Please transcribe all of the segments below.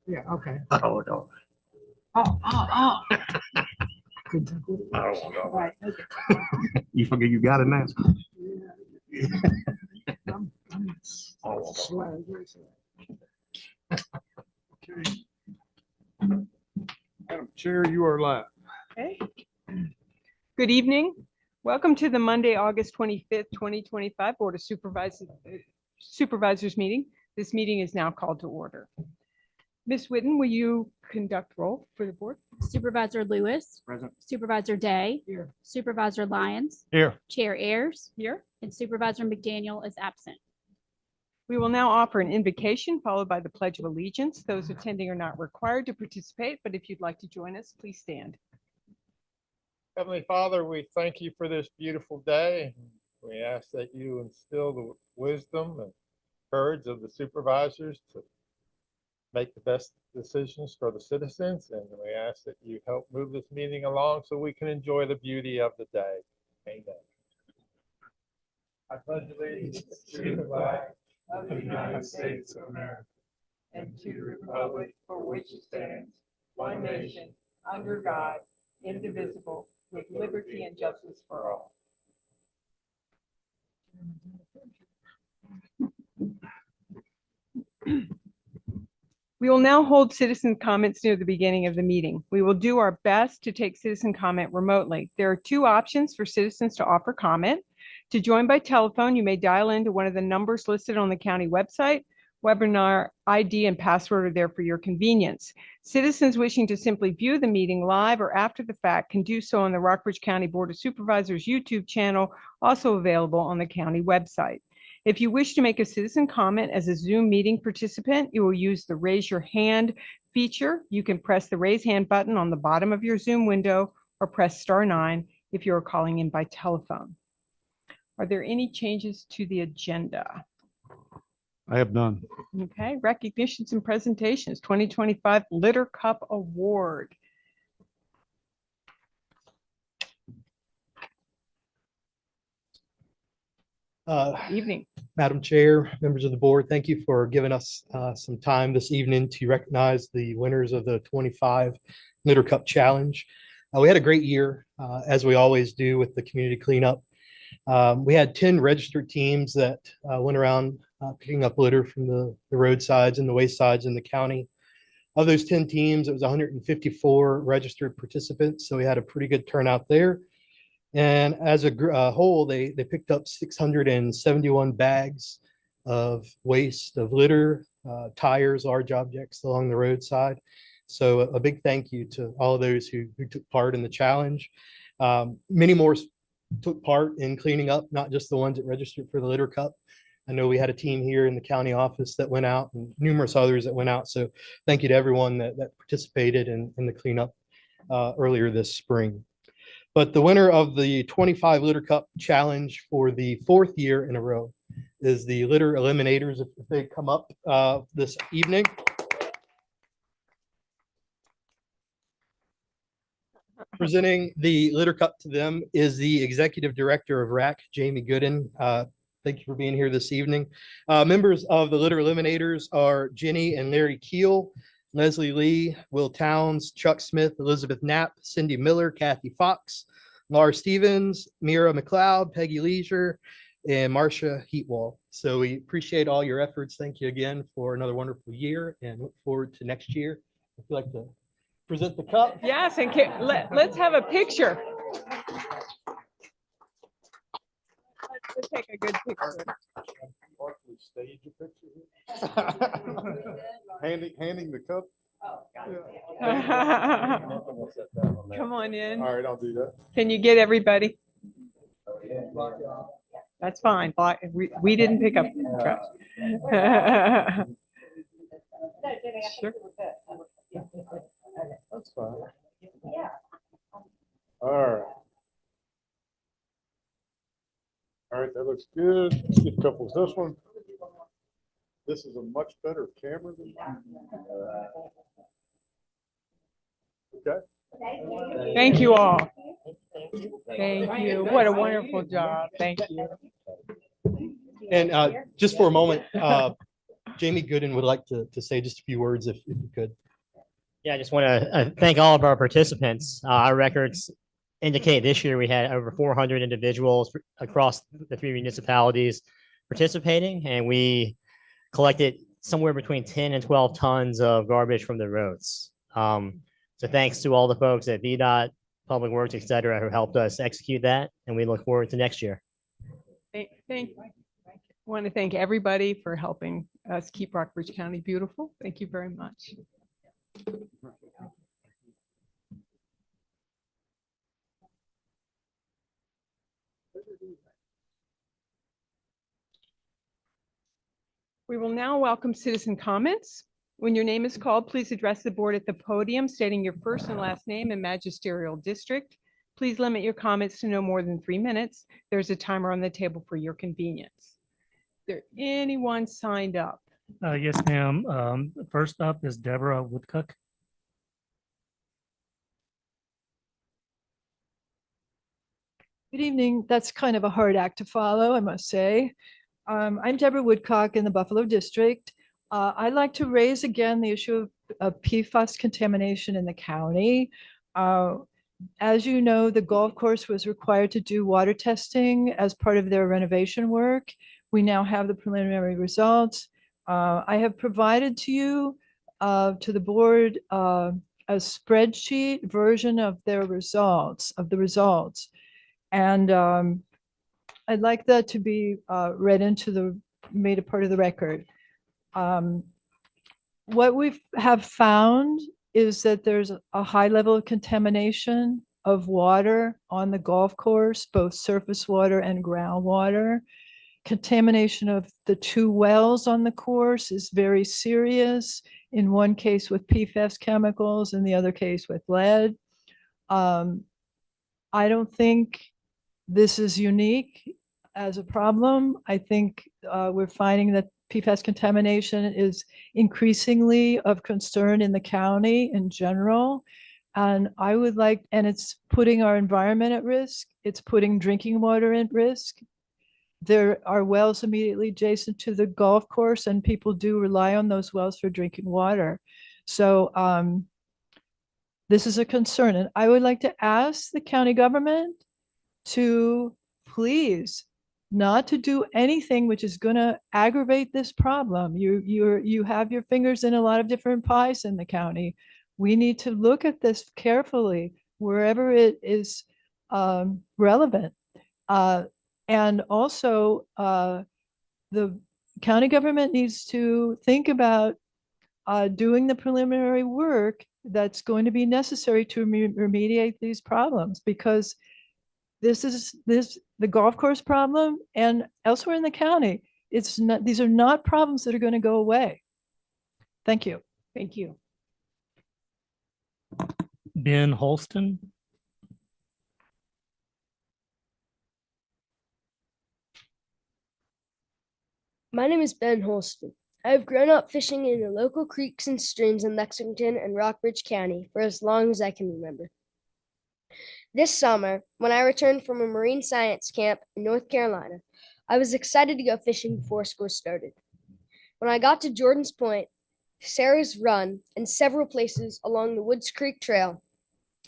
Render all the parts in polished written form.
Yeah, okay. Oh, no. Oh. I don't want to. Right, okay. You forget you got it now. I'm Oh, slow, very slow. Okay. Madam Chair, you are live. Okay. Good evening. Welcome to the Monday, August 25th, 2025 Board of Supervisors meeting. This meeting is now called to order. Ms. Whitten, will you conduct roll for the board? Supervisor Lewis. Present. Supervisor Day. Here. Supervisor Lyons. Here. Chair Ayers. Here. And Supervisor McDaniel is absent. We will now offer an invocation followed by the Pledge of Allegiance. Those attending are not required to participate, but if you'd like to join us, please stand. Heavenly Father, we thank you for this beautiful day. We ask that you instill the wisdom and courage of the supervisors to make the best decisions for the citizens. And we ask that you help move this meeting along so we can enjoy the beauty of the day. Amen. I pledge allegiance to the flag of the United States of America And to the republic for which it stands, one nation, under God, indivisible, with liberty and justice for all. We will now hold citizen comments near the beginning of the meeting. We will do our best to take citizen comment remotely. There are two options for citizens to offer comment. To join by telephone, you may dial into one of the numbers listed on the county website. Webinar ID and password are there for your convenience. Citizens wishing to simply view the meeting live or after the fact can do so on the Rockbridge County Board of Supervisors YouTube channel, also available on the county website. If you wish to make a citizen comment as a Zoom meeting participant, you will use the raise your hand feature. You can press the raise hand button on the bottom of your Zoom window or press *9 if you are calling in by telephone. Are there any changes to the agenda? I have none. Okay, recognitions and presentations, 2025 Litter Cup Award. Evening. Madam Chair, members of the board, thank you for giving us some time this evening to recognize the winners of the 25 Litter Cup Challenge. We had a great year, as we always do with the community cleanup. We had 10 registered teams that went around picking up litter from the roadsides and the waysides in the county. Of those 10 teams, it was 154 registered participants, so we had a pretty good turnout there. And as a whole, they picked up 671 bags of waste, of litter, tires, large objects along the roadside. So a big thank you to all of those who took part in the challenge. Many more took part in cleaning up, not just the ones that registered for the Litter Cup. I know we had a team here in the county office that went out and numerous others that went out. So thank you to everyone that participated in the cleanup earlier this spring. But the winner of the 25 Litter Cup Challenge for the 4th year in a row is the Litter Eliminators. If they come up this evening. Presenting the Litter Cup to them is the Executive Director of RAC, Jamie Gooden. Thank you for being here this evening. Members of the Litter Eliminators are Jenny and Larry Keel, Leslie Lee, Will Towns, Chuck Smith, Elizabeth Knapp, Cindy Miller, Kathy Fox, Laura Stevens, Mira McLeod, Peggy Leisure, and Marcia Heatwall. So we appreciate all your efforts. Thank you again for another wonderful year and look forward to next year. If you'd like to present the cup. Yes, and let's have a picture. Let's take a good picture. Stage a picture. Handing the cup. Come on in. All right, I'll do that. Can you get everybody? That's fine. We didn't pick up the trash. Sure. That's fine. All right. All right, that looks good. Let's get a couple of this one. This is a much better camera than okay. Thank you all. Thank you. What a wonderful job. Thank you. And just for a moment, Jamie Gooden would like to say just a few words if you could. Yeah, I just want to thank all of our participants. Our records indicate this year we had over 400 individuals across the 3 municipalities participating, and we collected somewhere between 10 and 12 tons of garbage from the roads. So thanks to all the folks at VDOT, Public Works, et cetera, who helped us execute that, and we look forward to next year. Want to thank everybody for helping us keep Rockbridge County beautiful. Thank you very much. We will now welcome citizen comments. When your name is called, please address the board at the podium, stating your first and last name and magisterial district. Please limit your comments to no more than 3 minutes. There's a timer on the table for your convenience. Is there anyone signed up? Yes, ma'am. First up is Deborah Woodcock. Good evening. That's kind of a hard act to follow, I must say. I'm Deborah Woodcock in the Buffalo District. I'd like to raise again the issue of PFAS contamination in the county. As you know, the golf course was required to do water testing as part of their renovation work. We now have the preliminary results. I have provided to you, to the board, a spreadsheet version of their results, And I'd like that to be read into made a part of the record. What we have found is that there's a high level of contamination of water on the golf course, both surface water and groundwater. Contamination of the 2 wells on the course is very serious. In one case with PFAS chemicals, in the other case with lead. I don't think this is unique as a problem. I think we're finding that PFAS contamination is increasingly of concern in the county in general. And and it's putting our environment at risk. It's putting drinking water at risk. There are wells immediately adjacent to the golf course, and people do rely on those wells for drinking water. So this is a concern. And I would like to ask the county government to please not to do anything which is going to aggravate this problem. You have your fingers in a lot of different pies in the county. We need to look at this carefully wherever it is relevant. And also the county government needs to think about doing the preliminary work that's going to be necessary to remediate these problems, because the golf course problem and elsewhere in the county, these are not problems that are going to go away. Thank you. Thank you. Ben Holston. My name is Ben Holston. I have grown up fishing in the local creeks and streams in Lexington and Rockbridge County for as long as I can remember. This summer, when I returned from a marine science camp in North Carolina, I was excited to go fishing before school started. When I got to Jordan's Point, Sarah's Run, and several places along the Woods Creek Trail,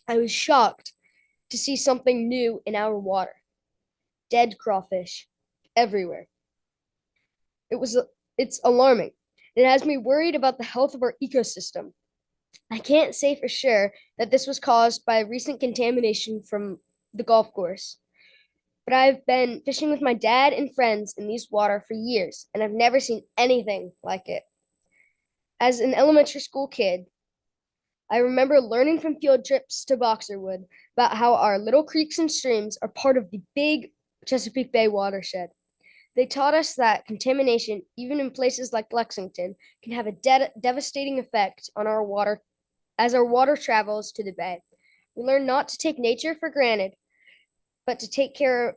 I was shocked to see something new in our water. Dead crawfish everywhere. It's alarming. It has me worried about the health of our ecosystem. I can't say for sure that this was caused by recent contamination from the golf course, but I've been fishing with my dad and friends in these water for years, and I've never seen anything like it. As an elementary school kid, I remember learning from field trips to Boxerwood about how our little creeks and streams are part of the big Chesapeake Bay watershed. They taught us that contamination, even in places like Lexington, can have a devastating effect on our water as our water travels to the bay. We learn not to take nature for granted, but to take care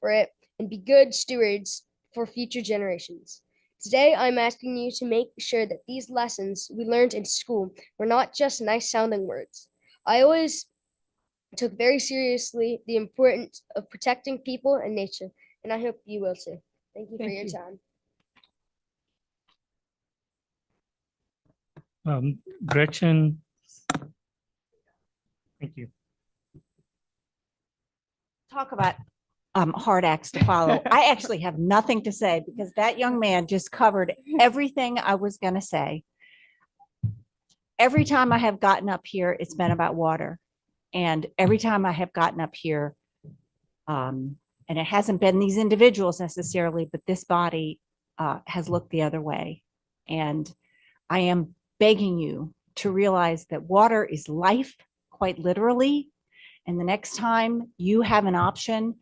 for it and be good stewards for future generations. Today, I'm asking you to make sure that these lessons we learned in school were not just nice sounding words. I always took very seriously the importance of protecting people and nature, and I hope you will too. Thank you for your time. Gretchen. Thank you. Talk about hard acts to follow. I actually have nothing to say because that young man just covered everything I was going to say. Every time I have gotten up here, it's been about water. And every time I have gotten up here, and it hasn't been these individuals necessarily, but this body has looked the other way. And I am begging you to realize that water is life, quite literally. And the next time you have an option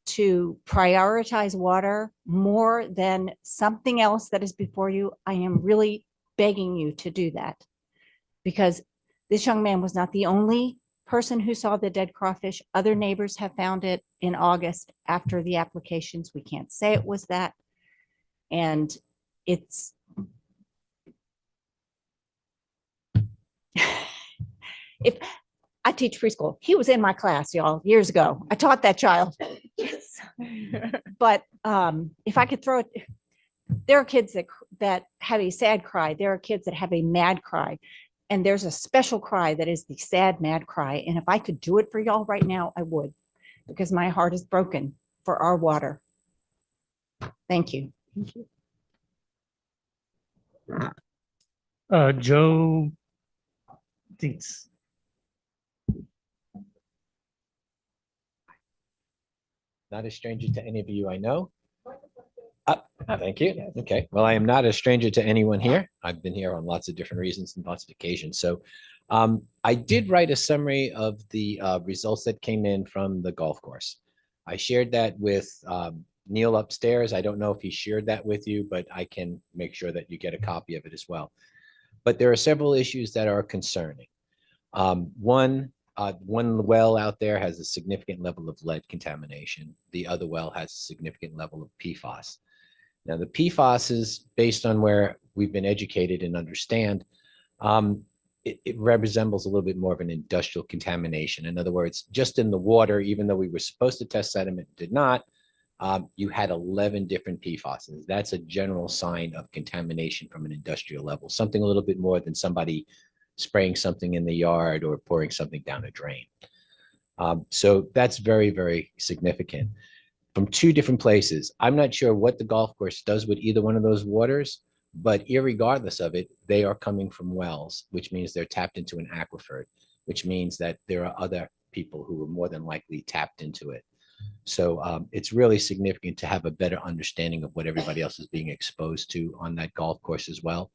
to prioritize water more than something else that is before you, I am really begging you to do that. Because this young man was not the only person who saw the dead crawfish. Other neighbors have found it in August after the applications. We can't say it was that. And it's if I teach preschool, he was in my class, y'all, years ago. I taught that child. Yes. But if I could throw it, there are kids that have a sad cry. There are kids that have a mad cry. And there's a special cry that is the sad, mad cry. And if I could do it for y'all right now, I would, because my heart is broken for our water. Thank you. Joe Dietz. Not a stranger to any of you I know. Thank you. Okay. Well, I am not a stranger to anyone here. I've been here on lots of different reasons and lots of occasions. So I did write a summary of the results that came in from the golf course. I shared that with Neil upstairs. I don't know if he shared that with you, but I can make sure that you get a copy of it as well. But there are several issues that are concerning. One well out there has a significant level of lead contamination. The other well has a significant level of PFAS. Now, the PFAS is based on where we've been educated and understand. It resembles a little bit more of an industrial contamination. In other words, just in the water, even though we were supposed to test sediment, did not, you had 11 different PFASs. That's a general sign of contamination from an industrial level, something a little bit more than somebody spraying something in the yard or pouring something down a drain. So that's very, very significant. From two different places. I'm not sure what the golf course does with either one of those waters, but irregardless of it, they are coming from wells, which means they're tapped into an aquifer, which means that there are other people who are more than likely tapped into it. So it's really significant to have a better understanding of what everybody else is being exposed to on that golf course as well,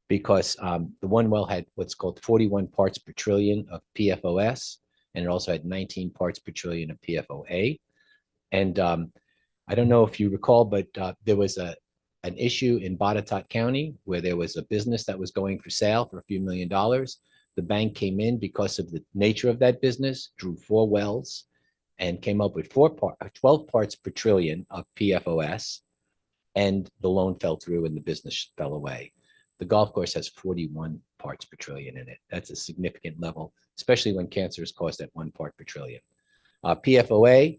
because the one well had what's called 41 parts per trillion of PFOS, and it also had 19 parts per trillion of PFOA. And I don't know if you recall, but there was an issue in Botetourt County where there was a business that was going for sale for a few $1 million. The bank came in because of the nature of that business, drew 4 wells, and came up with 12 parts per trillion of PFOS, and the loan fell through and the business fell away. The golf course has 41 parts per trillion in it. That's a significant level, especially when cancer is caused at 1 part per trillion. PFOA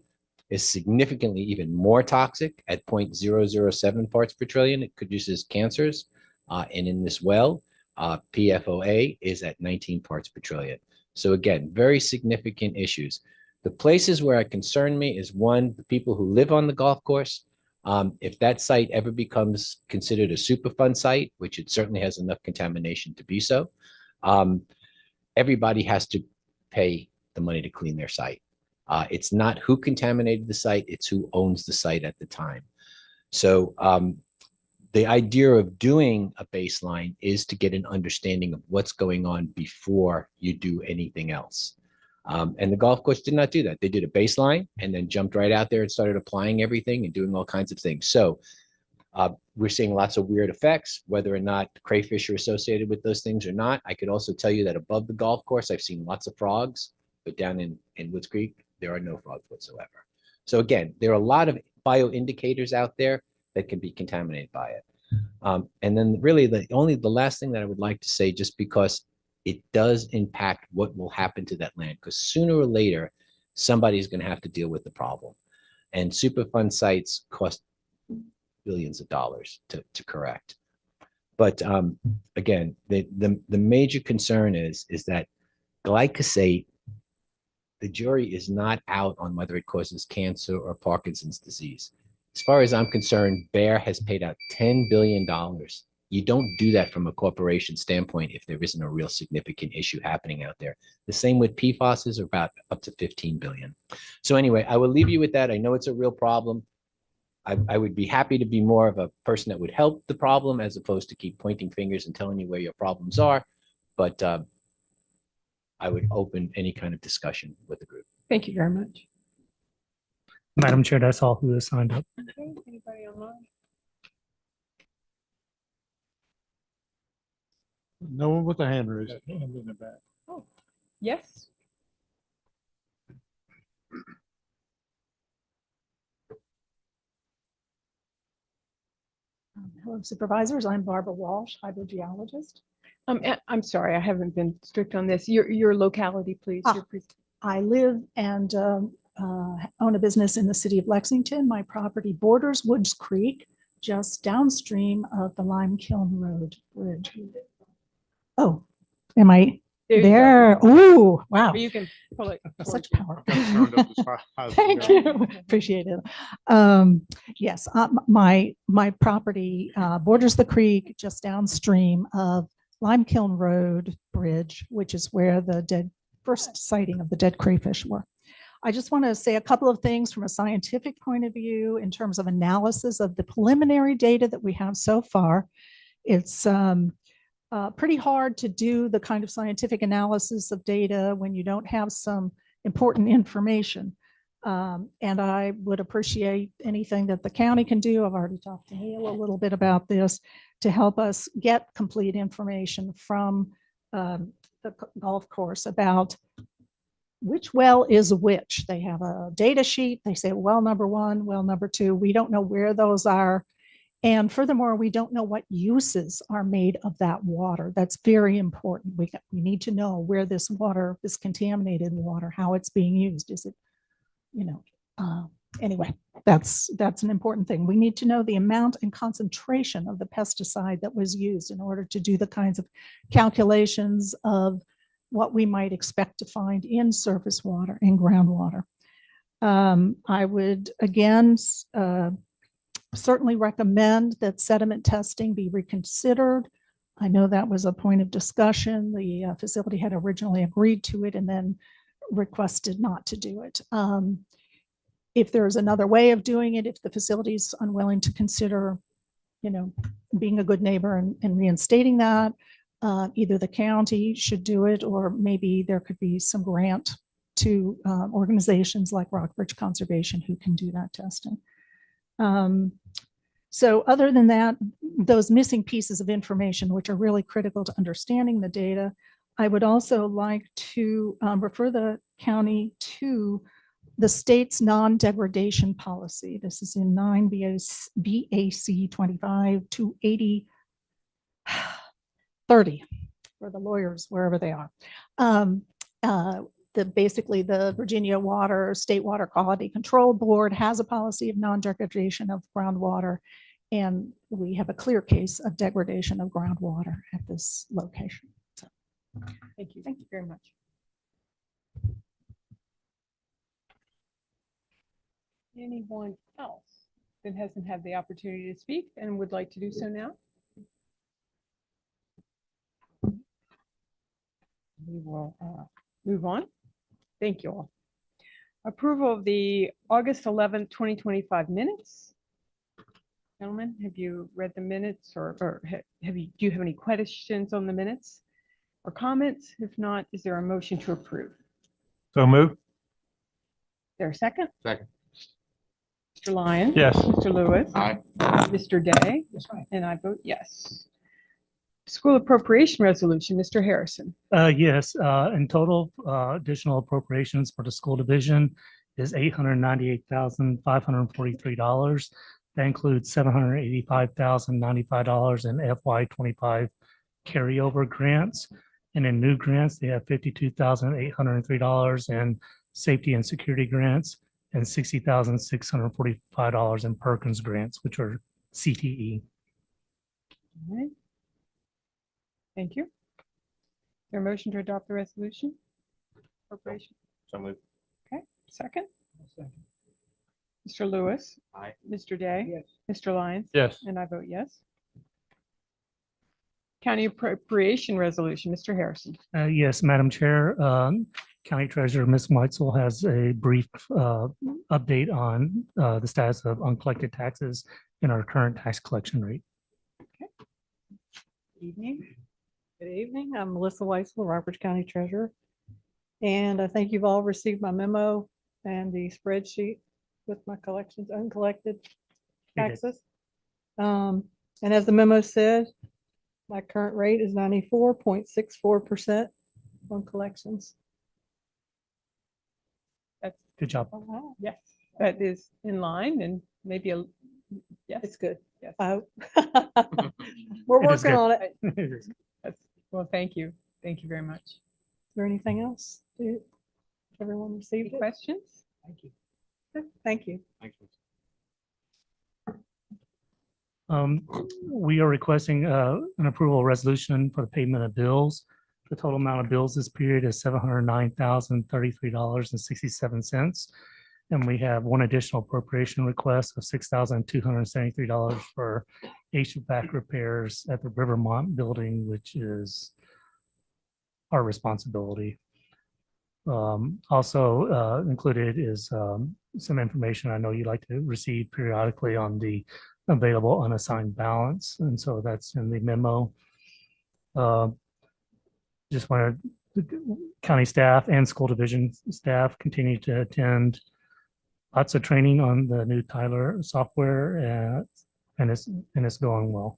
is significantly even more toxic at 0.007 parts per trillion. It produces cancers. And in this well, PFOA is at 19 parts per trillion. So again, very significant issues. The places where it concern me is, one, the people who live on the golf course. If that site ever becomes considered a Superfund site, which it certainly has enough contamination to be so, everybody has to pay the money to clean their site. It's not who contaminated the site, it's who owns the site at the time. So the idea of doing a baseline is to get an understanding of what's going on before you do anything else. And the golf course did not do that. They did a baseline and then jumped right out there and started applying everything and doing all kinds of things. So we're seeing lots of weird effects, whether or not crayfish are associated with those things or not. I could also tell you that above the golf course, I've seen lots of frogs, but down in Woods Creek, there are no frogs whatsoever. So again, there are a lot of bioindicators out there that can be contaminated by it. And then really the last thing that I would like to say, just because it does impact what will happen to that land, because sooner or later, somebody's going to have to deal with the problem. And Superfund sites cost billions of dollars to correct. But again, the major concern is that glyphosate, the jury is not out on whether it causes cancer or Parkinson's disease. As far as I'm concerned, Bayer has paid out $10 billion. You don't do that from a corporation standpoint if there isn't a real significant issue happening out there. The same with PFAS is about up to 15 billion. So anyway, I will leave you with that. I know it's a real problem. I would be happy to be more of a person that would help the problem as opposed to keep pointing fingers and telling you where your problems are. But I would open any kind of discussion with the group. Thank you very much. Madam Chair, that's all who has signed up. Okay, anybody online? No one with a hand raised. Hand in the back. Oh, yes. Hello Supervisors, I'm Barbara Walsh, hydrogeologist. I'm sorry, I haven't been strict on this. Your locality, please. Ah. I live and own a business in the city of Lexington. My property borders Woods Creek, just downstream of the Lime Kiln Road Bridge. Oh, am I There you go. there? Ooh, wow. You can pull it. Such forward. power. Thank you. Appreciate it. Yes, my property borders the creek just downstream of Lime Kiln Road Bridge, which is where the first sighting of the dead crayfish were. I just want to say a couple of things from a scientific point of view in terms of analysis of the preliminary data that we have so far. It's pretty hard to do the kind of scientific analysis of data when you don't have some important information. And I would appreciate anything that the county can do. I've already talked to Neil a little bit about this to help us get complete information from the golf course about which well is which. They have a data sheet. They say well number one, well number two. We don't know where those are. And furthermore, we don't know what uses are made of that water. That's very important. We need to know where this water, this contaminated water, how it's being used. Is it, anyway, that's an important thing. We need to know the amount and concentration of the pesticide that was used in order to do the kinds of calculations of what we might expect to find in surface water and groundwater. I would again certainly recommend that sediment testing be reconsidered. I know that was a point of discussion. The facility had originally agreed to it and then requested not to do it. If there's another way of doing it, if the facility is unwilling to consider, being a good neighbor and reinstating that, either the county should do it, or maybe there could be some grant to organizations like Rockbridge Conservation who can do that testing. So other than that, those missing pieces of information, which are really critical to understanding the data, I would also like to refer the county to the state's non-degradation policy. This is in 9 BAC 25 to 80 30 for the lawyers, wherever they are. Basically the Virginia State Water Quality Control Board has a policy of non-degradation of groundwater, and we have a clear case of degradation of groundwater at this location. So, Thank you very much. Anyone else that hasn't had the opportunity to speak and would like to do so now? We will move on. Thank you all. Approval of the August 11th, 2025 minutes. Gentlemen, have you read the minutes or do you have any questions on the minutes or comments? If not, is there a motion to approve? So move. Is there a second? Second. Mr. Lyon? Yes. Mr. Lewis? Aye. Mr. Day? And I vote yes. School appropriation resolution, Mr. Harrison. Yes, in total, additional appropriations for the school division is $898,543. That includes $785,095 in FY25 carryover grants. And in new grants, they have $52,803 in safety and security grants and $60,645 in Perkins grants, which are CTE. All right. Thank you. Is there a motion to adopt the resolution? Appropriation. So moved. Okay, second. Mr. Lewis. Aye. Mr. Day. Yes. Mr. Lyons. Yes. And I vote yes. County appropriation resolution, Mr. Harrison. Yes, Madam Chair, County Treasurer, Ms. Weitzel has a brief update on the status of uncollected taxes in our current tax collection rate. Evening. Good evening. I'm Melissa Weissel, Rockbridge County Treasurer. And I think you've all received my memo and the spreadsheet with my collections, uncollected We did. taxes. And as the memo said, my current rate is 94.64% on collections. That's, Good job. yes, that is in line and maybe a, yes. It's good. Yes. I hope. We're It is working good. on it. Is That's, well, thank you. Thank you very much. there anything else? Did everyone received Any it? questions? Thank you. Thank you. Thanks. We are requesting an approval resolution for the payment of bills. The total amount of bills this period is $709,033.67. And we have one additional appropriation request of $6,273 for HVAC repairs at the Rivermont building, which is our responsibility. Also included is some information I know you like to receive periodically on the available unassigned balance. And so that's in the memo. Just wanted county staff and school division staff continue to attend lots of training on the new Tyler software and it's going well.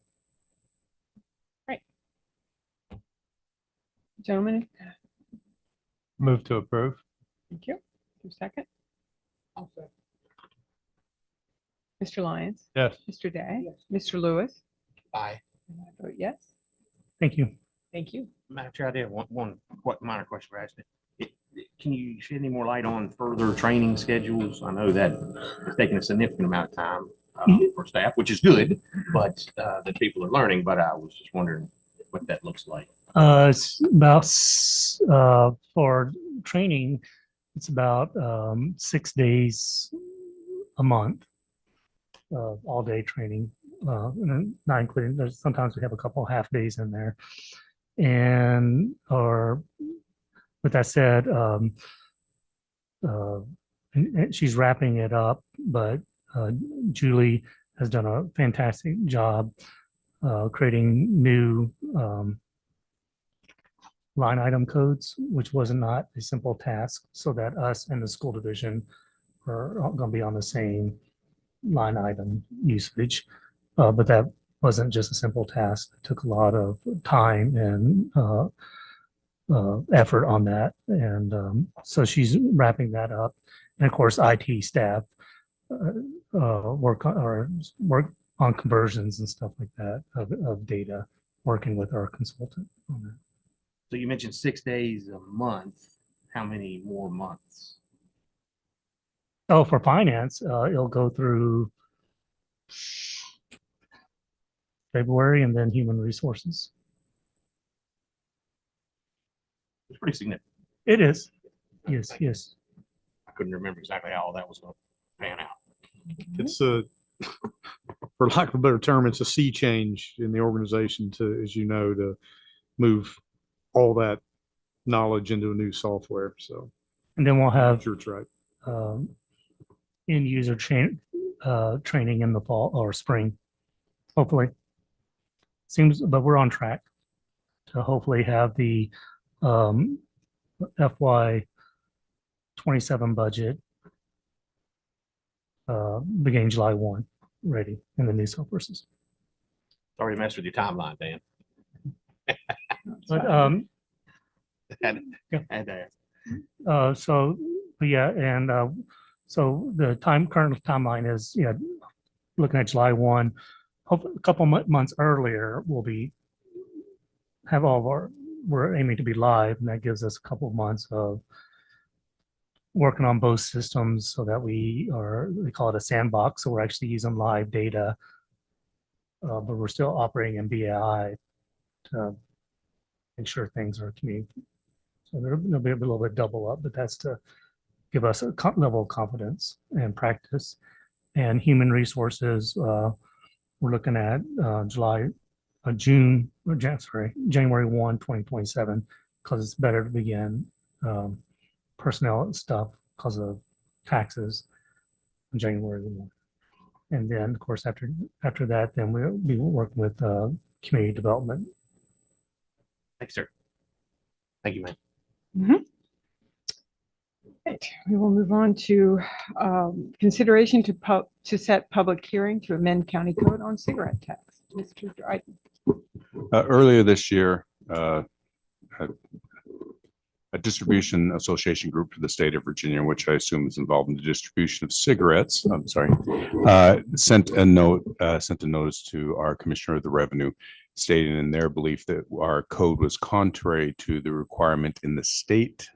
Gentlemen, Move to approve. thank you. Your second. Mr. Lyons. Yes. Mr. Day. Mr. Lewis. Aye. And I vote yes. Thank you. Thank you. Madam Chair, I did have one minor question for Ashley. Can you shed any more light on further training schedules? I know that it's taking a significant amount of time for staff, which is good, but that people are learning, but I was just wondering what that looks like. It's about for training, it's about 6 days a month of all day training, and not including, there's sometimes we have a couple half days in there. And or with that said, and she's wrapping it up, but Julie has done a fantastic job creating new line item codes, which was not a simple task, so that us and the school division are going to be on the same line item usage. But that wasn't just a simple task. It took a lot of time and effort on that. And so she's wrapping that up. And of course, IT staff work on conversions and stuff like that of data, working with our consultant on that. So you mentioned 6 days a month. How many more months? Oh, for finance, it'll go through February and then human resources. It's pretty significant. It is. Yes, yes. I couldn't remember exactly how all that was going to pan out. It's a, for lack of a better term, it's a sea change in the organization to, as you know, to move all that knowledge into a new software. So, And then we'll I'm have sure it's right. end user training in the fall or spring, hopefully. Seems, but we're on track to hopefully have the FY 27 budget beginning July 1 ready in the new software system. Sorry to mess with your timeline, Dan. But Had to ask. so but yeah, and so the current timeline is looking at July 1. Hopefully a couple months earlier we'll have all of we're aiming to be live, and that gives us a couple of months of working on both systems so that we call it a sandbox, so we're actually using live data, but we're still operating in BAI to make sure things are communicated. So there'll be a little bit double up, but that's to give us a level of confidence and practice. And human resources, we're looking at January 1, 2027, because it's better to begin personnel and stuff because of taxes on January 1. And then, of course, after that, then we'll be working with community development. Thanks, sir. Thank you, man. Right, we will move on to consideration to set public hearing to amend county code on cigarette tax. Mr. Dryden. Earlier this year, a distribution association group for the state of Virginia, which I assume is involved in the distribution of cigarettes, I'm sorry, sent a notice to our Commissioner of the Revenue stating in their belief that our code was contrary to the requirement in the state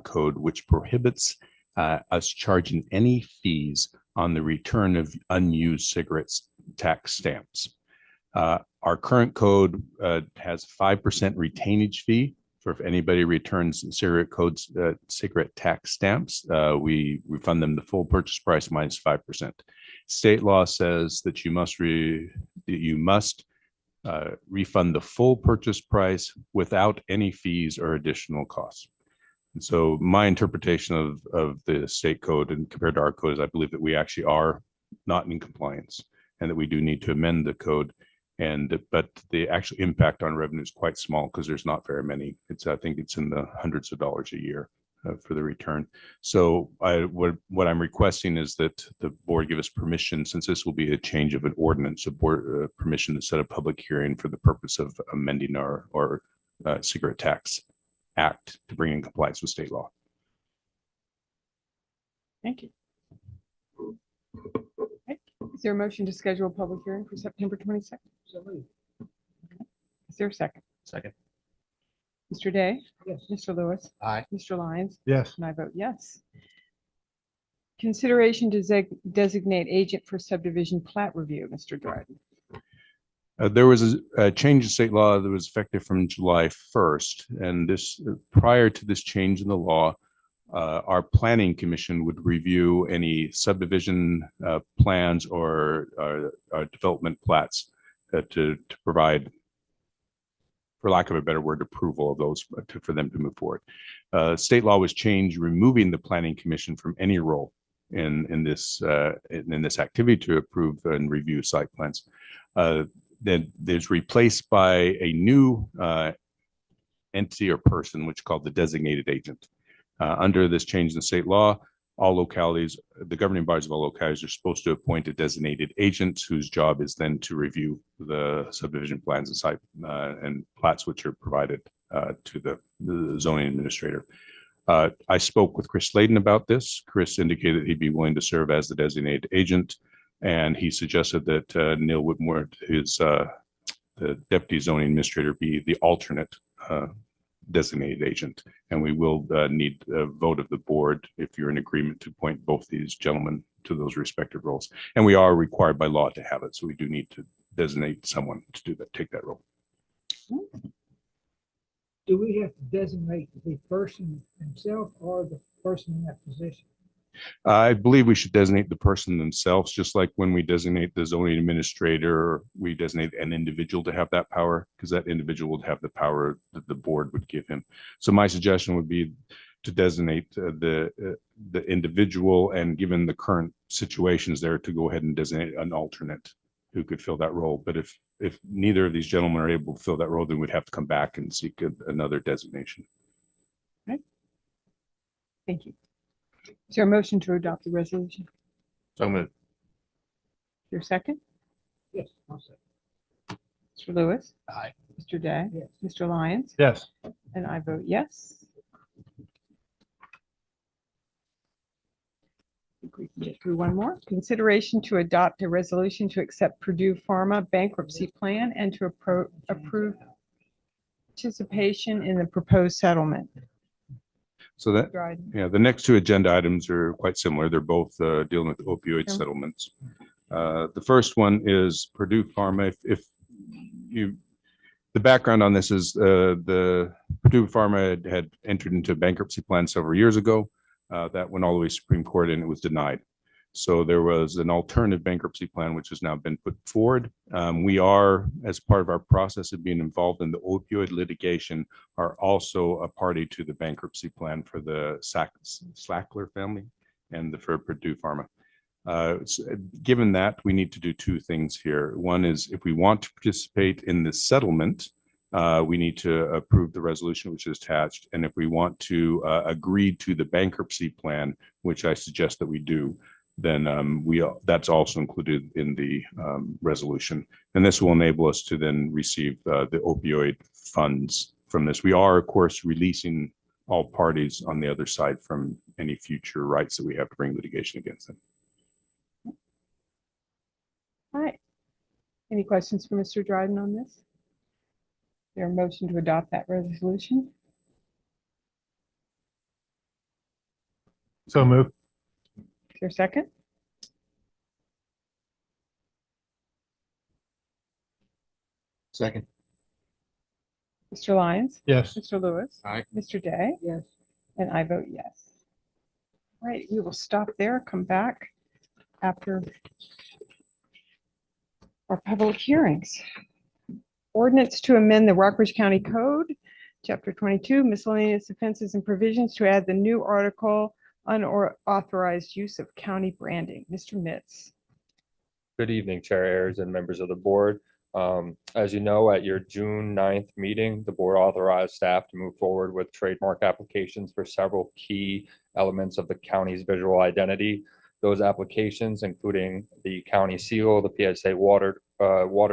code, which prohibits us charging any fees on the return of unused cigarettes tax stamps. Our current code has 5% retainage fee for if anybody returns cigarette tax stamps. We refund them the full purchase price minus 5%. State law says that you must refund the full purchase price without any fees or additional costs. And so my interpretation of the state code and compared to our code is I believe that we actually are not in compliance and that we do need to amend the code. But the actual impact on revenue is quite small because there's not very many. I think it's in the hundreds of dollars a year for the return. So what I'm requesting is that the board give us permission, since this will be a change of an ordinance, permission to set a public hearing for the purpose of amending our cigarette tax act to bring in compliance with state law. Thank you. Okay. Is there a motion to schedule a public hearing for September 22nd? Is there a second? Second. Mr. Day? Yes. Mr. Lewis? Aye. Mr. Lyons? Yes. And I vote yes. Consideration to designate agent for subdivision plat review, Mr. Dryden. There was a change in state law that was effective from July 1st. And prior to this change in the law, our planning commission would review any subdivision plans or development plats to provide, for lack of a better word, approval of those for them to move forward. State law was changed, removing the planning commission from any role in this activity to approve and review site plans. Then there's replaced by a new entity or person, which is called the designated agent. Under this change in state law, all localities, the governing bodies of all localities are supposed to appoint a designated agent whose job is then to review the subdivision plans and site and plats which are provided to the zoning administrator. I spoke with Chris Layden about this. Chris indicated he'd be willing to serve as the designated agent, and he suggested that Neil Whitmore, the deputy zoning administrator, be the alternate designated agent. And we will need a vote of the board if you're in agreement to appoint both these gentlemen to those respective roles. And we are required by law to have it, so we do need to designate someone to do that, take that role. Do we have to designate the person himself or the person in that position? I believe we should designate the person themselves, just like when we designate the zoning administrator, we designate an individual to have that power, because that individual would have the power that the board would give him. So my suggestion would be to designate the individual, and given the current situations there, to go ahead and designate an alternate who could fill that role. But if neither of these gentlemen are able to fill that role, then we'd have to come back and seek another designation. Okay. Thank you. Is there a motion to adopt the resolution? So moved. Your second? Yes, I'll say. Mr. Lewis? Aye. Mr. Day? Yes. Mr. Lyons? Yes. And I vote yes. I think we can get through one more. Consideration to adopt a resolution to accept Purdue Pharma bankruptcy plan and to approve participation in the proposed settlement. So that, Dryden. yeah, the next two agenda items are quite similar. They're both dealing with opioid Okay. settlements. The first one is Purdue Pharma. If The background on this is the Purdue Pharma had entered into a bankruptcy plan several years ago. That went all the way to Supreme Court and it was denied. So there was an alternative bankruptcy plan, which has now been put forward. We are, as part of our process of being involved in the opioid litigation, are also a party to the bankruptcy plan for the Sackler family and for Purdue Pharma. Given that, we need to do two things here. One is if we want to participate in the settlement, we need to approve the resolution which is attached. And if we want to agree to the bankruptcy plan, which I suggest that we do, then that's also included in the resolution. And this will enable us to then receive the opioid funds from this. We are, of course, releasing all parties on the other side from any future rights that we have to bring litigation against them. All right. Any questions for Mr. Dryden on this? Is there a motion to adopt that resolution? So move. Is there a second? Second. Mr. Lyons? Yes. Mr. Lewis? Aye. Mr. Day? Yes. And I vote yes. All right, we will stop there, come back after our public hearings. Ordinance to amend the Rockbridge County Code, Chapter 22, miscellaneous offenses and provisions to add the new article unauthorized use of county branding. Mr. Mitz. Good evening, Chair Ayers and members of the board. As you know, at your June 9th meeting, the board authorized staff to move forward with trademark applications for several key elements of the county's visual identity. Those applications, including the county seal, the PSA water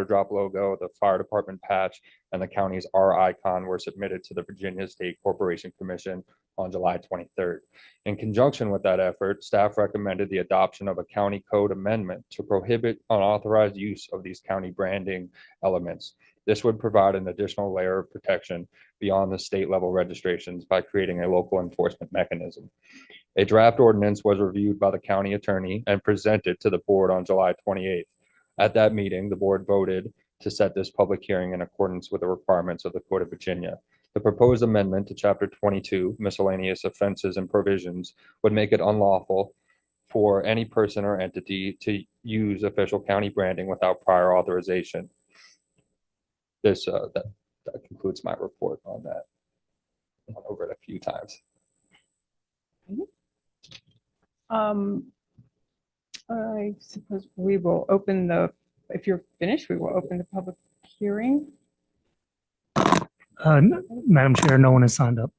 drop logo, the fire department patch, and the county's R icon, were submitted to the Virginia State Corporation Commission on July 23rd. In conjunction with that effort, staff recommended the adoption of a county code amendment to prohibit unauthorized use of these county branding elements. This would provide an additional layer of protection beyond the state level registrations by creating a local enforcement mechanism. A draft ordinance was reviewed by the county attorney and presented to the board on July 28th. At that meeting, the board voted to set this public hearing in accordance with the requirements of the Code of Virginia. The proposed amendment to Chapter 22, miscellaneous offenses and provisions, would make it unlawful for any person or entity to use official county branding without prior authorization. That concludes my report on that. I've gone over it a few times. I suppose we will open if you're finished, we will open the public hearing. Madam Chair, no one has signed up.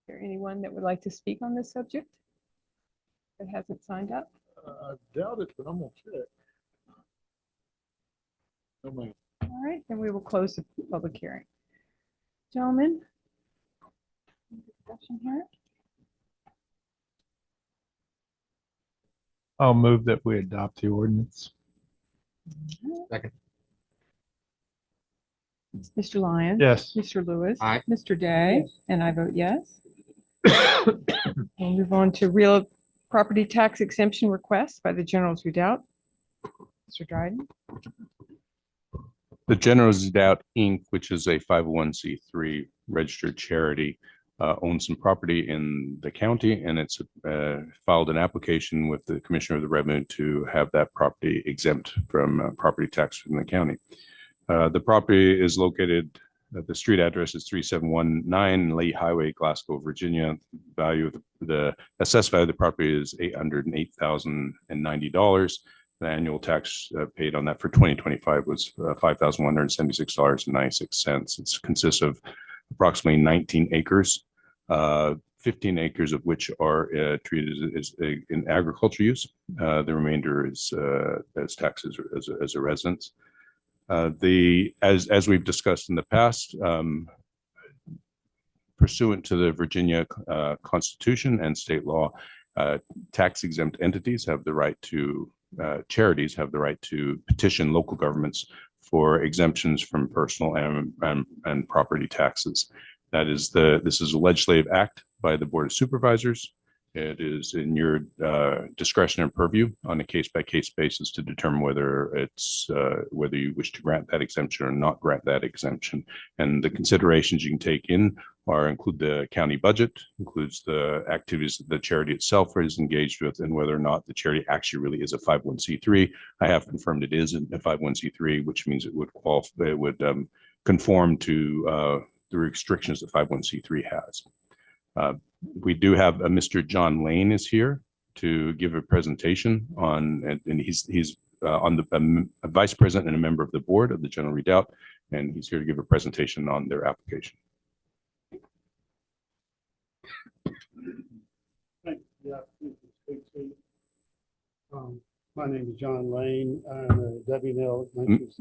Is there anyone that would like to speak on this subject that hasn't signed up? I doubt it, but I'm gonna check. No, ma'am. All right, then we will close the public hearing. Gentlemen. Discussion here. I'll move that we adopt the ordinance. Second. Mr. Lyons? Yes. Mr. Lewis? Aye. Mr. Day? And I vote yes. We'll move on to real property tax exemption request by the Generals Redoubt. Mr. Dryden? The Generals Redoubt Inc., which is a 501c3 registered charity, owns some property in the county, and it's filed an application with the Commissioner of the Revenue to have that property exempt from property tax from the county. The property is located, the street address is 3719 Lee Highway, Glasgow, Virginia. Value of the assessed value of the property is $808,090. The annual tax paid on that for 2025 was $5,176.96. It consists of approximately 19 acres, 15 acres of which are treated as in agriculture use. The remainder is as taxes as a residence. As we've discussed in the past, pursuant to the Virginia Constitution and state law, tax exempt entities have the right to charities have the right to petition local governments for exemptions from personal and property taxes. This is a legislative act by the Board of Supervisors, It is in your discretion and purview on a case-by-case basis to determine whether whether you wish to grant that exemption or not grant that exemption. And the considerations you can take in include the county budget, includes the activities that the charity itself is engaged with, and whether or not the charity actually really is a 501c3. I have confirmed it is a 501c3, which means it would qualify, it would conform to the restrictions that 501c3 has. We do have Mr. John Lane is here to give a presentation on, and he's on the vice president and a member of the board of the General Redoubt, and he's here to give a presentation on their application. Thank you. My name is John Lane. I'm a WNL.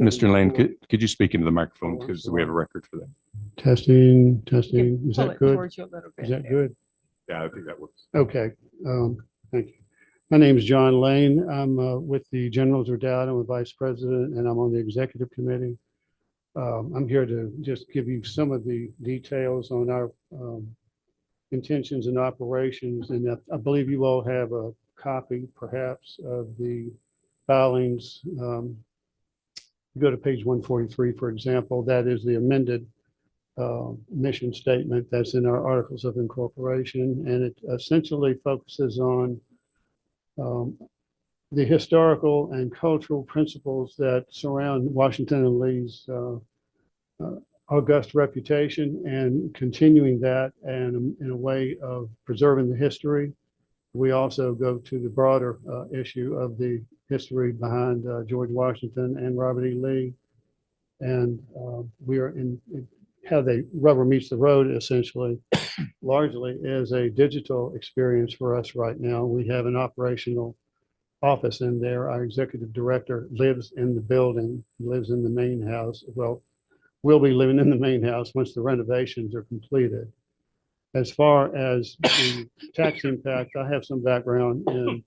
Mr. Lane, could you speak into the microphone because we have a record for that? Testing. Is Pull that it good? towards you a little bit Is that there. good? Yeah, I think that works. Okay. Thank you. My name is John Lane. I'm with the Generals Redoubt. I'm a vice president and I'm on the executive committee. I'm here to just give you some of the details on our intentions and operations. And I believe you all have a copy perhaps of the filings. Go to page 143, for example. That is the amended mission statement that's in our articles of incorporation, and it essentially focuses on the historical and cultural principles that surround Washington and Lee's august reputation and continuing that and in a way of preserving the history. We also go to the broader issue of the history behind George Washington and Robert E. Lee. And we are in how the rubber meets the road, essentially, largely is a digital experience for us right now. We have an operational office in there. Our executive director lives in the building, lives in the main house. Well, we'll be living in the main house once the renovations are completed. As far as the tax impact, I have some background in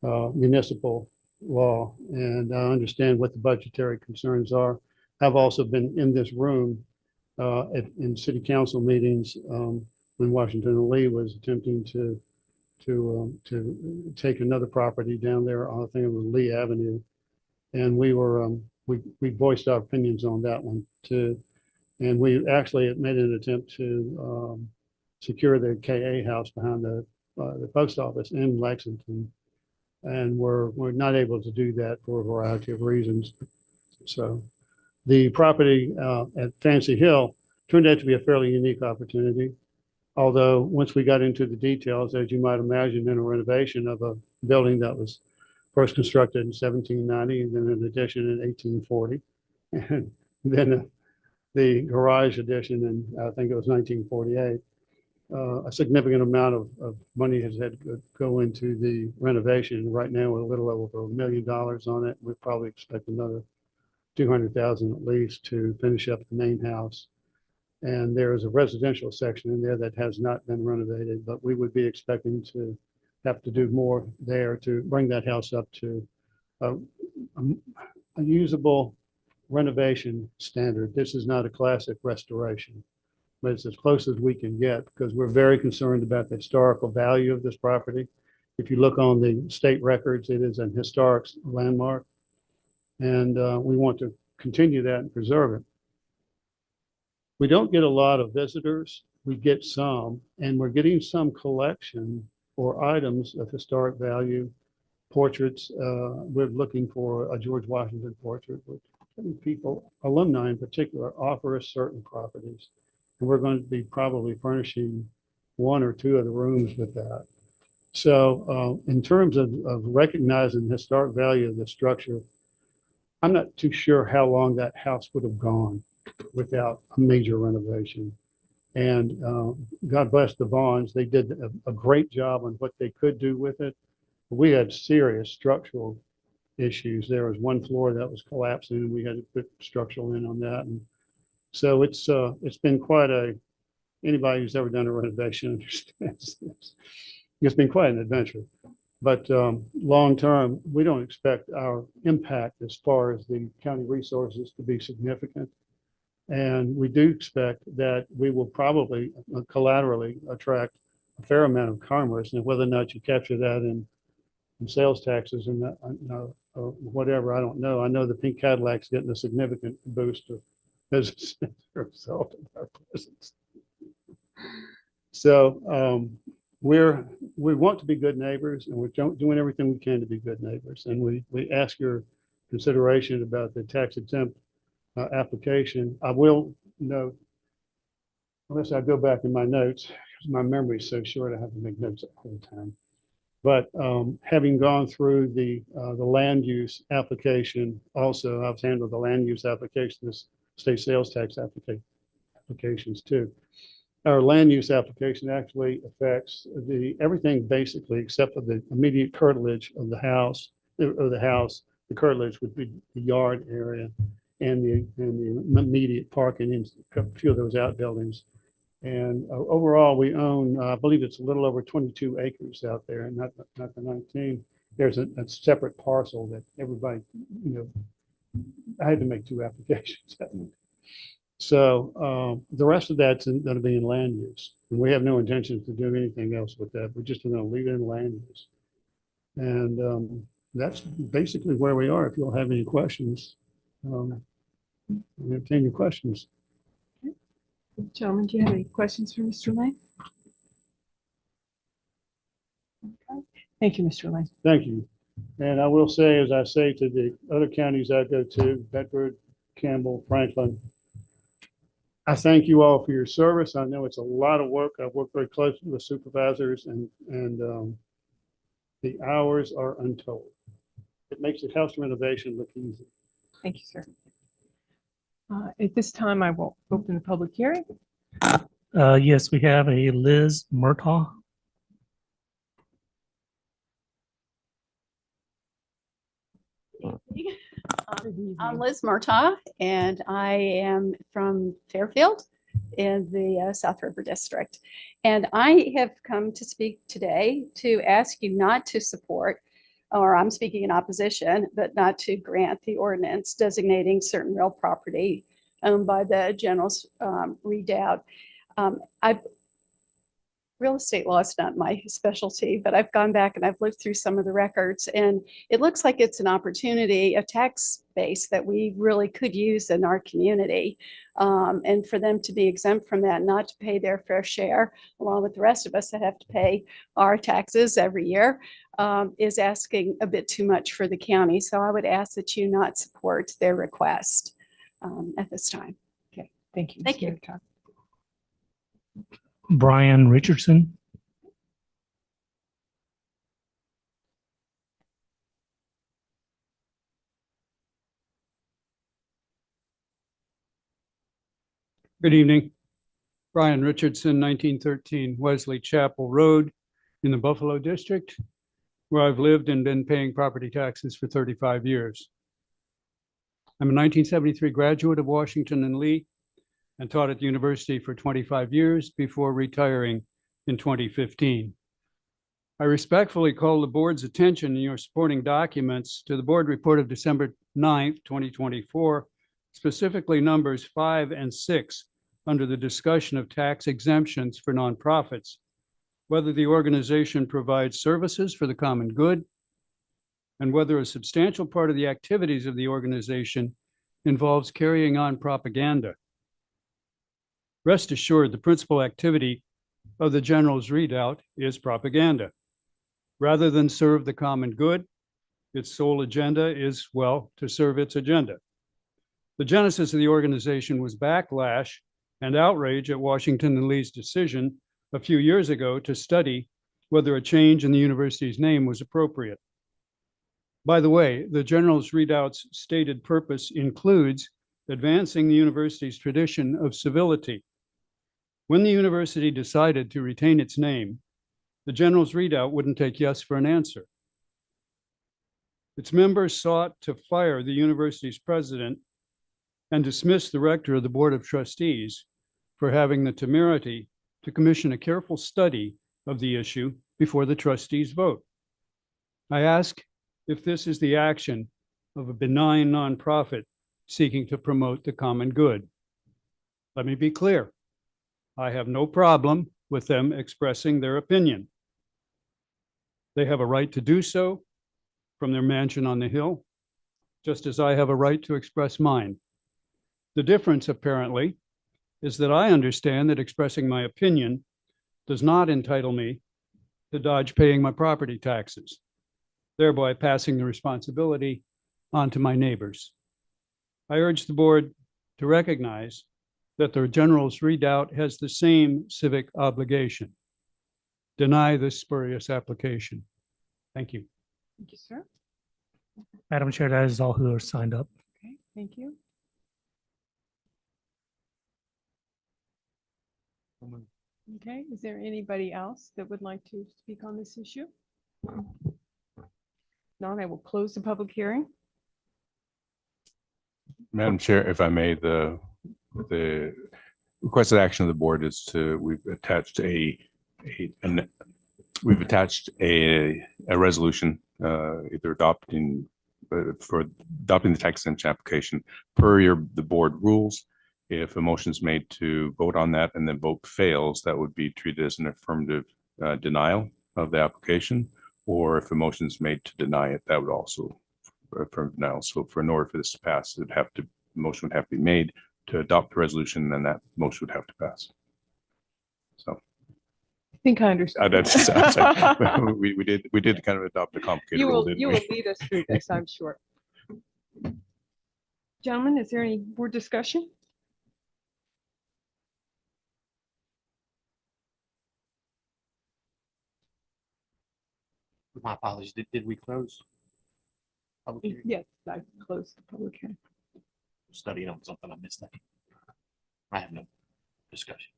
municipal law, and I understand what the budgetary concerns are. I've also been in this room in city council meetings when Washington and Lee was attempting to take another property down there. I think it was Lee Avenue, and we voiced our opinions on that one too. And we actually made an attempt to secure the KA house behind the post office in Lexington, and we're not able to do that for a variety of reasons. So the property at Fancy Hill turned out to be a fairly unique opportunity. Although once we got into the details, as you might imagine, in a renovation of a building that was first constructed in 1790 and then an addition in 1840, and then the garage addition in, I think it was 1948. A significant amount of money has had to go into the renovation. Right now, we're a little over $1 million on it. We probably expect another 200,000 at least to finish up the main house. And there is a residential section in there that has not been renovated, but we would be expecting to have to do more there to bring that house up to a usable renovation standard. This is not a classic restoration, but it's as close as we can get because we're very concerned about the historical value of this property. If you look on the state records, it is an historic landmark. And we want to continue that and preserve it. We don't get a lot of visitors. We get some, and we're getting some collection or items of historic value, portraits. We're looking for a George Washington portrait. People, alumni in particular, offer us certain properties. And we're going to be probably furnishing one or two of the rooms with that. So in terms of recognizing the historic value of the structure, I'm not too sure how long that house would have gone without a major renovation. And God bless the Vaughns. They did a great job on what they could do with it. We had serious structural issues. There was one floor that was collapsing and we had to put structural in on that. And so it's been quite anybody who's ever done a renovation understands this. It's been quite an adventure. But long term, we don't expect our impact as far as the county resources to be significant. And we do expect that we will probably collaterally attract a fair amount of commerce, and whether or not you capture that in sales taxes and that, or whatever, I don't know. I know the pink Cadillac's getting a significant boost of business as a result of our presence. So we want to be good neighbors, and we're doing everything we can to be good neighbors. And we ask your consideration about the tax exempt application. I will note, unless I go back in my notes, because my memory is so short, I have to make notes all the time. But having gone through the land use application, also I've handled the land use application, this state sales tax applications too. Our land use application actually affects everything basically except for the immediate curtilage of the house. The curtilage would be the yard area and the immediate parking in a few of those outbuildings. And overall, we own, I believe it's a little over 22 acres out there, and not the 19. There's a separate parcel that everybody, I had to make 2 applications. So the rest of that's going to be in land use. And we have no intention to do anything else with that. We're just going to leave it in land use. And that's basically where we are. If you'll have any questions, we'll entertain your questions. Gentlemen, do you have any questions for Mr. Lane? Okay. Thank you, Mr. Lane. Thank you. And I will say, as I say to the other counties I go to, Bedford, Campbell, Franklin, I thank you all for your service. I know it's a lot of work. I've worked very closely with supervisors, and the hours are untold. It makes the house renovation look easy. Thank you, sir. At this time, I will open the public hearing. Yes, we have a Liz Murtaugh. I'm Liz Murtaugh, and I am from Fairfield in the South River District. And I have come to speak today to ask you not to support, or I'm speaking in opposition, but not to grant the ordinance designating certain real property owned by the General's Redoubt. Real estate law is not my specialty, but I've gone back and I've looked through some of the records, and it looks like it's an opportunity, a tax base that we really could use in our community. And for them to be exempt from that, not to pay their fair share, along with the rest of us that have to pay our taxes every year, is asking a bit too much for the county. So I would ask that you not support their request at this time. Okay, thank you. Thank you. Brian Richardson. Good evening. Brian Richardson, 1913 Wesley Chapel Road in the Buffalo District, where I've lived and been paying property taxes for 35 years. I'm a 1973 graduate of Washington and Lee and taught at the university for 25 years before retiring in 2015. I respectfully call the board's attention in your supporting documents to the board report of December 9th, 2024, specifically numbers 5 and 6 under the discussion of tax exemptions for nonprofits, whether the organization provides services for the common good, and whether a substantial part of the activities of the organization involves carrying on propaganda. Rest assured, the principal activity of the General's Redoubt is propaganda. Rather than serve the common good, its sole agenda is, well, to serve its agenda. The genesis of the organization was backlash and outrage at Washington and Lee's decision a few years ago to study whether a change in the university's name was appropriate. By the way, the General's Redoubt's stated purpose includes advancing the university's tradition of civility. When the university decided to retain its name, the General's Redoubt wouldn't take yes for an answer. Its members sought to fire the university's president and dismiss the rector of the Board of Trustees for having the temerity to commission a careful study of the issue before the trustees vote. I ask if this is the action of a benign nonprofit seeking to promote the common good. Let me be clear. I have no problem with them expressing their opinion. They have a right to do so from their mansion on the hill, just as I have a right to express mine. The difference, apparently, is that I understand that expressing my opinion does not entitle me to dodge paying my property taxes, thereby passing the responsibility on to my neighbors. I urge the board to recognize that the General's Redoubt has the same civic obligation. Deny this spurious application. Thank you. Thank you, sir. Madam Chair, that is all who are signed up. Okay, thank you. Okay, is there anybody else that would like to speak on this issue? Not, I will close the public hearing. Madam Chair, if I may, the requested action of the board is we've attached a resolution either adopting for adopting the tax exemption application per the board rules. If a motion is made to vote on that and then vote fails, that would be treated as an affirmative denial of the application. Or if a motion is made to deny it, that would also affirmative denial. So in order for this to pass, motion would have to be made to adopt the resolution, and then that motion would have to pass. So I think I understand. We did kind of adopt a complicated You rule, will, didn't you we? will lead us through this, I'm sure. Gentlemen, is there any more discussion? My apologies. Did we close? Public hearing? Yes, I closed the public hearing. Studying on something I missed that. I have no discussion.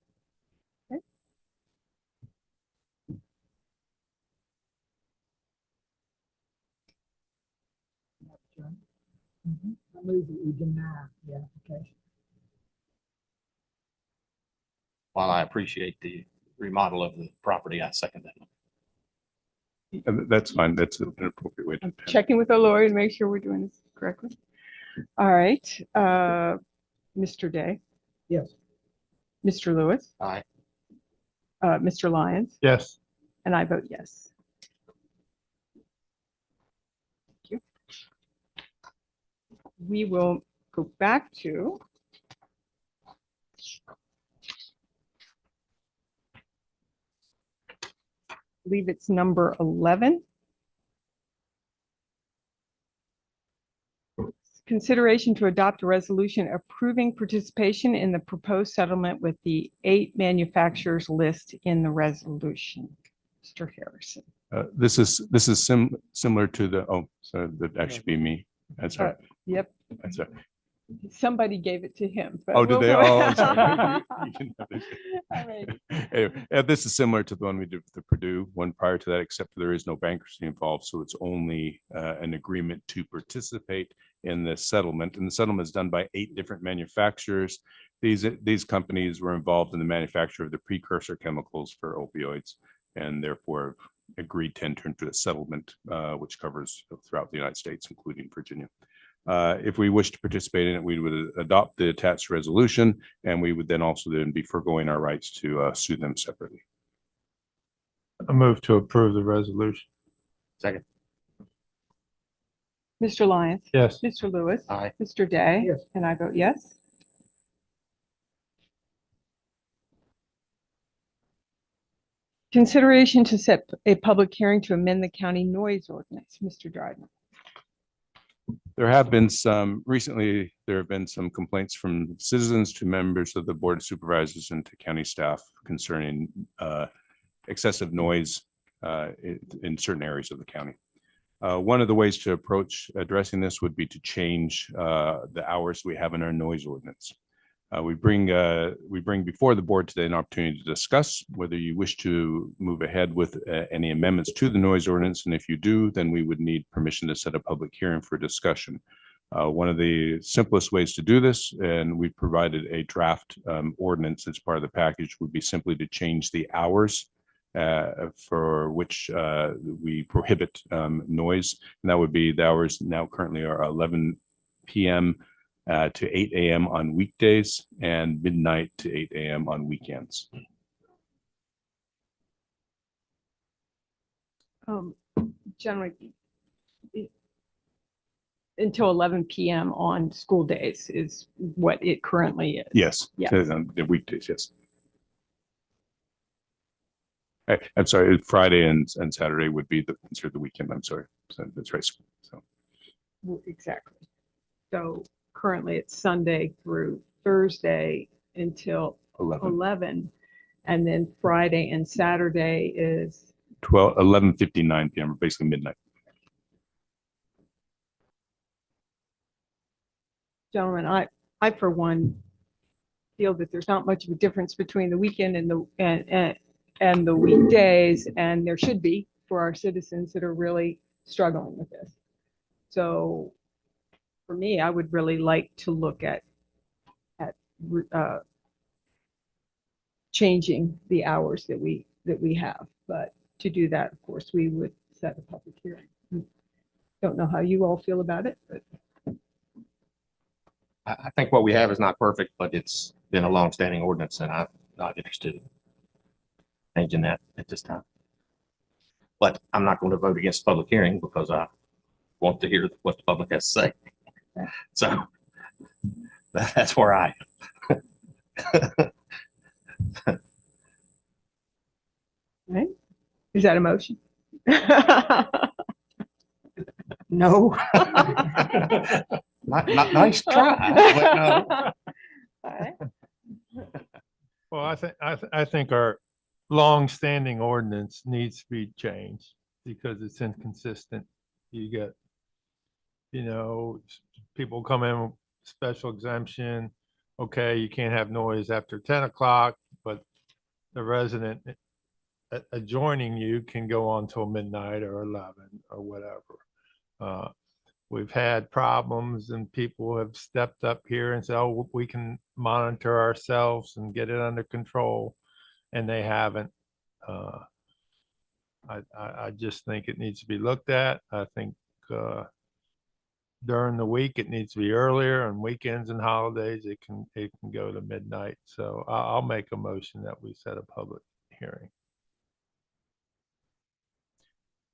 I move that we deny the application. While I appreciate the remodel of the property, I second that. That's fine. That's an appropriate way to. Checking with the lawyer to make sure we're doing this correctly. All right, Mr. Day. Yes. Mr. Lewis. Aye. Mr. Lyons. Yes. And I vote yes. Thank you. We will go back to I believe it's number 11. Consideration to adopt a resolution approving participation in the proposed settlement with the 8 manufacturers list in the resolution. Mr. Harrison. This is similar to the, so that actually be me. That's right. Yep. That's right. Somebody gave it to him. but Oh, did we'll they? go- Oh, I'm sorry. You can have it. All right. Anyway, this is similar to the one we did with the Purdue one prior to that, except there is no bankruptcy involved. So it's only an agreement to participate in the settlement. And the settlement is done by 8 different manufacturers. These companies were involved in the manufacture of the precursor chemicals for opioids, and therefore agreed to enter into a settlement, which covers throughout the United States, including Virginia. If we wish to participate in it, we would adopt the attached resolution, and we would then also be foregoing our rights to sue them separately. I move to approve the resolution. Second. Mr. Lyons. Yes. Mr. Lewis. Aye. Mr. Day. Yes. And I vote yes. Consideration to set a public hearing to amend the county noise ordinance. Mr. Dryden. There have been recently there have been some complaints from citizens to members of the Board of Supervisors and to county staff concerning excessive noise in certain areas of the county. One of the ways to approach addressing this would be to change the hours we have in our noise ordinance. We bring before the board today an opportunity to discuss whether you wish to move ahead with any amendments to the noise ordinance. And if you do, then we would need permission to set a public hearing for discussion. One of the simplest ways to do this, and we provided a draft ordinance as part of the package, would be simply to change the hours for which we prohibit noise. And that would be the hours now currently are 11 p.m. To 8 a.m. on weekdays and midnight to 8 a.m. on weekends. Generally, until 11 p.m. on school days is what it currently is. Yes. Yes. The weekdays, yes. I'm sorry, Friday and Saturday would be considered the weekend. I'm sorry. So that's right. So Exactly. So currently it's Sunday through Thursday until 11. And then Friday and Saturday is 11:59 p.m. or basically midnight. Gentlemen, I for one feel that there's not much of a difference between the weekend and the weekdays, and there should be for our citizens that are really struggling with this. So for me, I would really like to look at changing the hours that we have. But to do that, of course, we would set a public hearing. Don't know how you all feel about it, but I think what we have is not perfect, but it's been a long-standing ordinance, and I'm not interested in changing that at this time. But I'm not going to vote against public hearing because I want to hear what the public has to say. So that's where I am. right? Is that a motion? No. Nice try, but no. All right. Well, I think our long-standing ordinance needs to be changed because it's inconsistent. You get, people come in with special exemption. Okay, you can't have noise after 10 o'clock, but the resident adjoining you can go on till midnight or 11 or whatever. We've had problems and people have stepped up here and said, oh, we can monitor ourselves and get it under control. And they haven't. I just think it needs to be looked at. I think during the week it needs to be earlier, and weekends and holidays it can go to midnight. So I'll make a motion that we set a public hearing.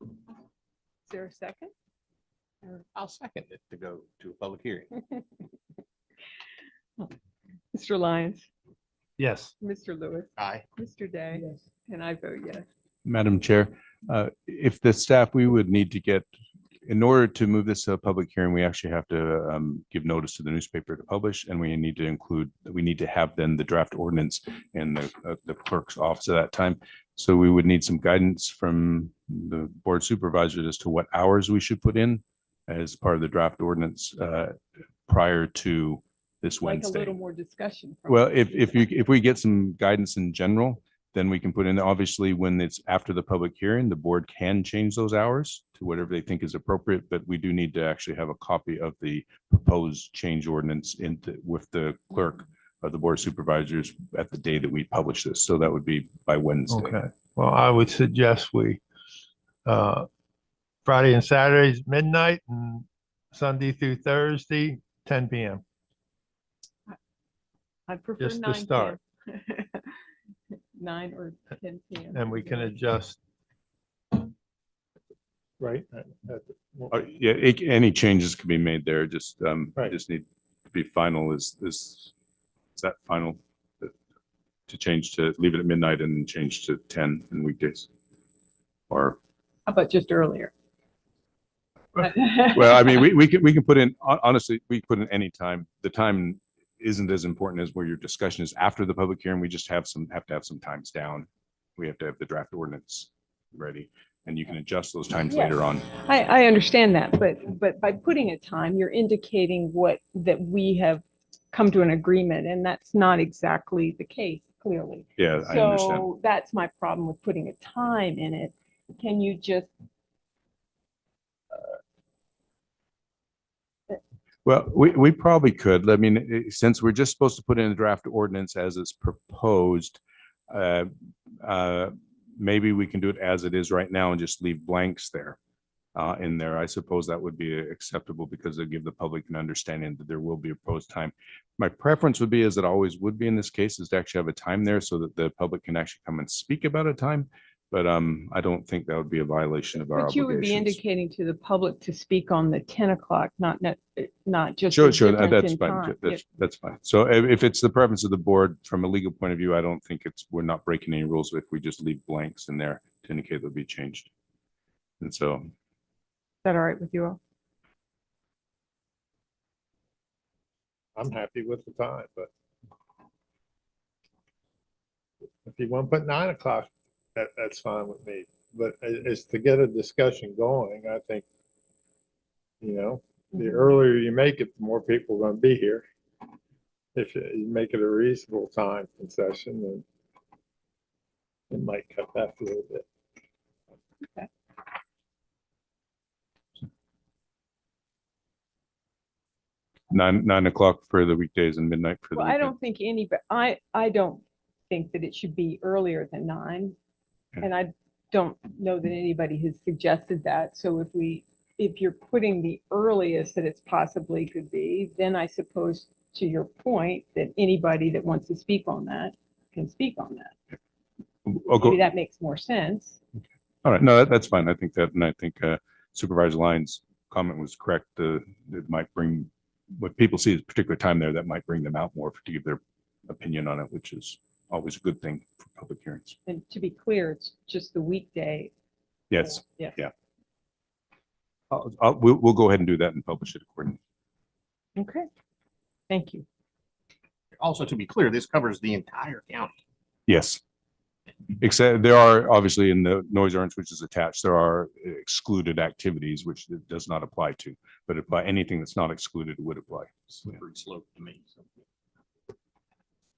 Is there a second? I'll second it to go to a public hearing. Mr. Lyons, Yes. Mr. Lewis, Aye. Mr. Day, and I vote yes. Madam Chair, if the staff, we would need to get, in order to move this to a public hearing, we actually have to give notice to the newspaper to publish, and we need to have then the draft ordinance in the clerk's office at that time. So we would need some guidance from the board supervisors as to what hours we should put in as part of the draft ordinance prior to this Like Wednesday. a little more discussion. from Well, you. if we get some guidance in general, then we can put in, obviously, when it's after the public hearing, the board can change those hours to whatever they think is appropriate, but we do need to actually have a copy of the proposed change ordinance with the clerk of the board of supervisors at the day that we publish this. So that would be by Wednesday. Okay. Well, I would suggest we Friday and Saturdays midnight and Sunday through Thursday 10 p.m. I prefer just to 9 start. p.m. 9 or 10 p.m. And we can adjust. Right. Yeah, any changes can be made there. Just Right. just need to be final. Is that final to change to leave it at midnight and change to 10 in weekdays? Or How about just earlier? well, I mean, we can put in, honestly, we put in any time. The time isn't as important as where your discussion is after the public hearing. We just have to have some times down. We have to have the draft ordinance ready, and you can adjust those times Yes. later on. I understand that, but by putting a time, you're indicating that we have come to an agreement, and that's not exactly the case, clearly. Yeah, I understand. So that's my problem with putting a time in it. Can you just Well, we probably could. I mean, since we're just supposed to put in a draft ordinance as it's proposed, maybe we can do it as it is right now and just leave blanks there in there. I suppose that would be acceptable because it'll give the public an understanding that there will be a proposed time. My preference would be, as it always would be in this case, is to actually have a time there so that the public can actually come and speak about a time. but I don't think that would be a violation of our But you would be obligations. indicating to the public to speak on the 10 o'clock, not just Sure, the sure, difference that's in fine. time. That's fine. So if it's the preference of the board from a legal point of view, I don't think we're not breaking any rules if we just leave blanks in there to indicate they'll be changed. And so, Is that all right with you all? I'm happy with the time, but if you want to put 9 o'clock, that's fine with me. But it's to get a discussion going, I think, the earlier you make it, the more people are going to be here. If you make it a reasonable time concession, then it might cut back a little bit. Okay. nine o'clock for the weekdays and midnight for the Well, I weekend. don't think I don't think that it should be earlier than 9. Okay. And I don't know that anybody has suggested that. So if you're putting the earliest that it's possibly could be, then I suppose to your point that anybody that wants to speak on that can speak on that. I'll go- Maybe that makes more sense. All right, no, that's fine. I think that, and I think Supervisor Lyons' comment was correct. It might bring, what people see at a particular time there, that might bring them out more to give their opinion on it, which is always a good thing for public hearings. And to be clear, it's just the weekday. Yes, Yeah. yeah. We'll go ahead and do that and publish it accordingly. Okay. Thank you. Also, to be clear, this covers the entire county. Yes. Except there are obviously in the noise ordinance, which is attached, there are excluded activities, which it does not apply to, but if by anything that's not excluded, it would apply. Slippery slope to me. So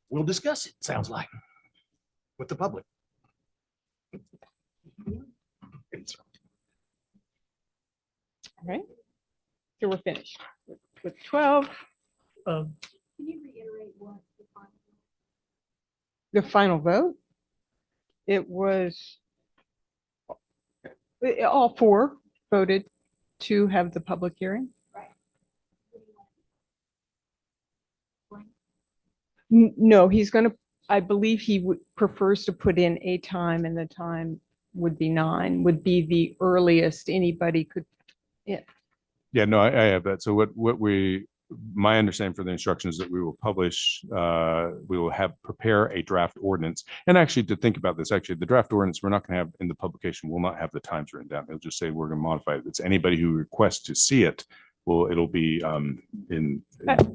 we'll discuss it, sounds like, with the public. All right. So we're finished with 12. Can you reiterate what the final? The final vote, it was all 4 voted to have the public hearing. No, he's going to, I believe he prefers to put in a time, and the time would be 9, would be the earliest anybody could. Yeah. Yeah, no, I have that. So my understanding for the instructions that we will publish, we will prepare a draft ordinance. And actually to think about this, actually the draft ordinance, we're not going to have in the publication, will not have the times written down. It'll just say we're going to modify it. It's anybody who requests to see it. Well, it'll be in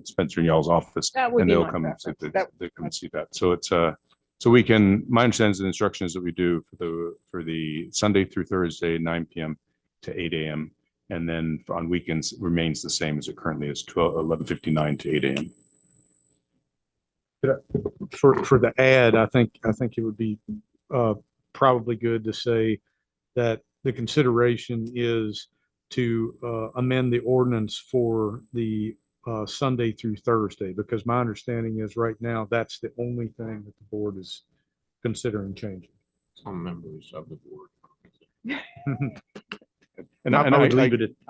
Spencer and y'all's office, That would and be they'll my come and preference. they come and see that. So it's so we can. My understanding is the instructions that we do for the Sunday through Thursday, 9 p.m. to 8 a.m. And then on weekends it remains the same as it currently is, 11:59 to 8 a.m. For the ad, I think it would be probably good to say that the consideration is to amend the ordinance for the Sunday through Thursday, because my understanding is right now that's the only thing that the board is considering changing. Some members of the board. And I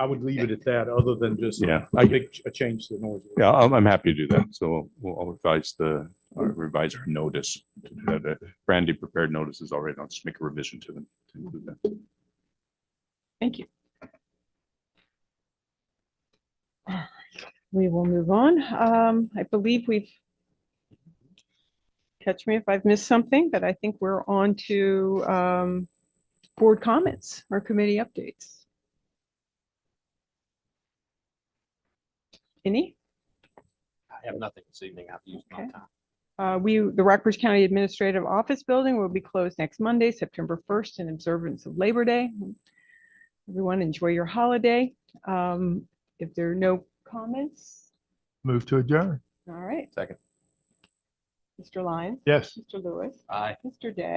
would leave it at that, other than just a change to the noise. Yeah, I'm happy to do that. So I'll advise the reviser notice. The Brandy prepared notice is already. I'll just make a revision to them to include that. Thank you. We will move on. I believe catch me if I've missed something, but I think we're on to board comments or committee updates. Any? I have nothing this evening. I've used my time. The Rockbridge County Administrative Office Building will be closed next Monday, September 1st, in observance of Labor Day. Everyone enjoy your holiday. If there are no comments, Move to adjourn. all right. Second. Mr. Lyons? Yes. Mr. Lewis? Aye. Mr. Day?